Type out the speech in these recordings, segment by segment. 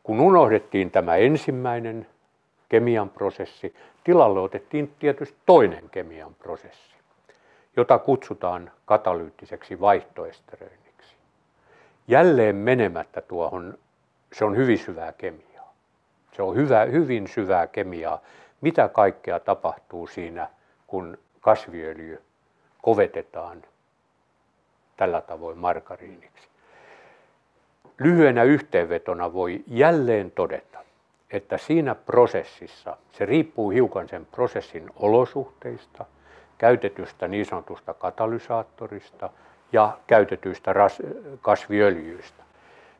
Kun unohdettiin tämä ensimmäinen kemian prosessi, tilalle otettiin tietysti toinen kemian prosessi, jota kutsutaan katalyyttiseksi vaihtoesteröinniksi. Jälleen menemättä tuohon, se on hyvin syvää kemiaa. Se on hyvin syvää kemiaa. Mitä kaikkea tapahtuu siinä, kun kasviöljy kovetetaan tällä tavoin margariiniksi. Lyhyenä yhteenvetona voi jälleen todeta, että siinä prosessissa, se riippuu hiukan sen prosessin olosuhteista, käytetystä niin sanotusta katalysaattorista ja käytetyistä kasviöljyistä.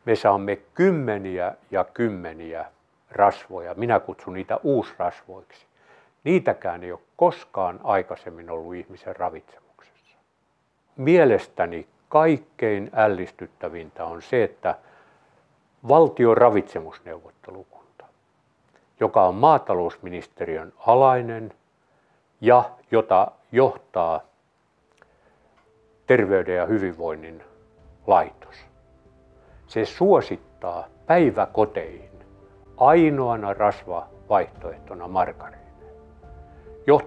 Me saamme kymmeniä ja kymmeniä rasvoja, minä kutsun niitä uusrasvoiksi. Niitäkään ei ole koskaan aikaisemmin ollut ihmisen ravitsemuksessa. Mielestäni kaikkein ällistyttävintä on se, että valtion ravitsemusneuvottelukunta, joka on maatalousministeriön alainen ja jota johtaa Terveyden ja hyvinvoinnin laitos, se suosittaa päiväkoteihin ainoana rasvavaihtoehtona margariinia.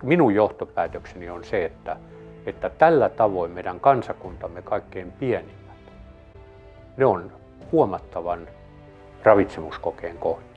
Minun johtopäätökseni on se, että tällä tavoin meidän kansakuntamme kaikkein pienimmät, ne on huomattavan ravitsemuskokeen kohde.